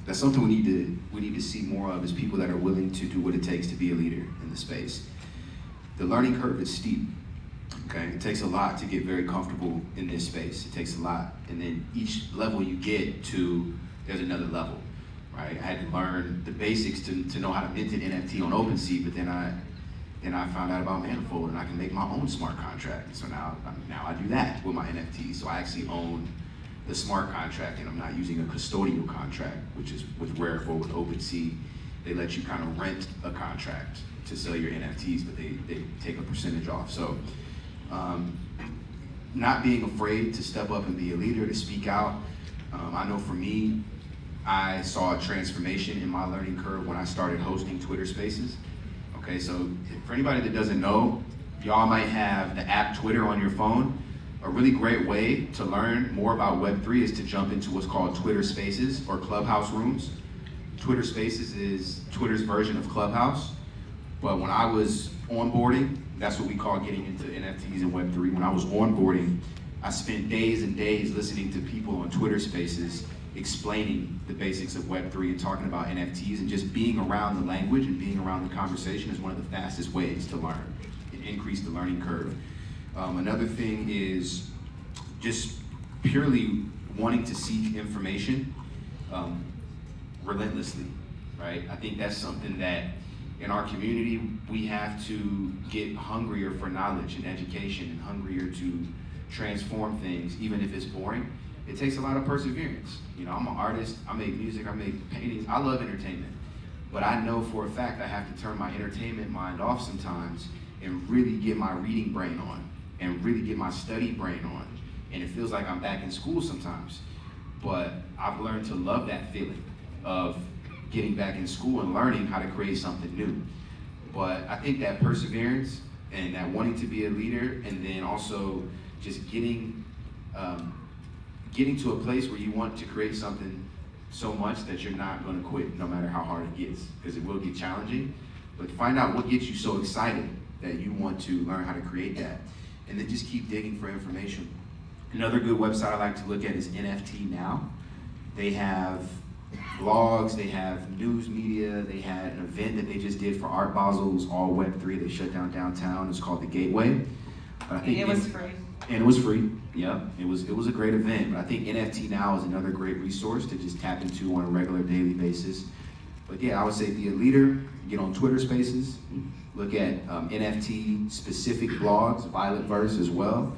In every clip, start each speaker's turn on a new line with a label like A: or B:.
A: that's something we need to see more of, is people that are willing to do what it takes to be a leader in the space. The learning curve is steep. Okay, it takes a lot to get very comfortable in this space. It takes a lot, and then each level you get to, there's another level, right? I had to learn the basics to know how to mint an NFT on OpenSea, but then I found out about Manifold, and I can make my own smart contract. So now I do that with my NFTs. So I actually own the smart contract, and I'm not using a custodial contract, which is with Rarible, with OpenSea. They let you kind of rent a contract to sell your NFTs, but they take a percentage off. So. Not being afraid to step up and be a leader, to speak out. I know for me, I saw a transformation in my learning curve when I started hosting Twitter Spaces. Okay, so for anybody that doesn't know, y'all might have the app Twitter on your phone. A really great way to learn more about Web3 is to jump into what's called Twitter Spaces or Clubhouse rooms. Twitter Spaces is Twitter's version of Clubhouse. But when I was onboarding, that's what we call getting into NFTs and Web3. When I was onboarding, I spent days and days listening to people on Twitter Spaces explaining the basics of Web3 and talking about NFTs, and just being around the language and being around the conversation is one of the fastest ways to learn and increase the learning curve. Another thing is just purely wanting to seek information relentlessly, right? I think that's something that in our community, we have to get hungrier for knowledge and education, and hungrier to transform things, even if it's boring. It takes a lot of perseverance. You know, I'm an artist, I make music, I make paintings, I love entertainment. But I know for a fact I have to turn my entertainment mind off sometimes and really get my reading brain on, and really get my study brain on. And it feels like I'm back in school sometimes. But I've learned to love that feeling of getting back in school and learning how to create something new. But I think that perseverance and that wanting to be a leader, and then also just getting to a place where you want to create something so much that you're not going to quit no matter how hard it gets, because it will get challenging. But find out what gets you so excited that you want to learn how to create that, and then just keep digging for information. Another good website I like to look at is NFT Now. They have blogs, they have news media, they had an event that they just did for Art Basel. It was all Web3. They shut down downtown. It's called the Gateway. But I think
B: it was free.
A: And it was free. Yeah, it was a great event. But I think NFT Now is another great resource to just tap into on a regular daily basis. But yeah, I would say be a leader. Get on Twitter Spaces. Look at NFT specific blogs, Violetverse as well,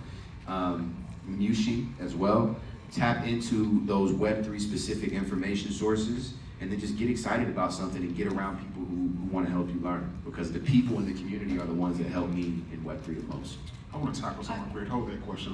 A: Mushi as well. Tap into those Web3 specific information sources, and then just get excited about something and get around people who want to help you learn, because the people in the community are the ones that help me in Web3 the most.
C: I want to tackle something quick. Hold that question.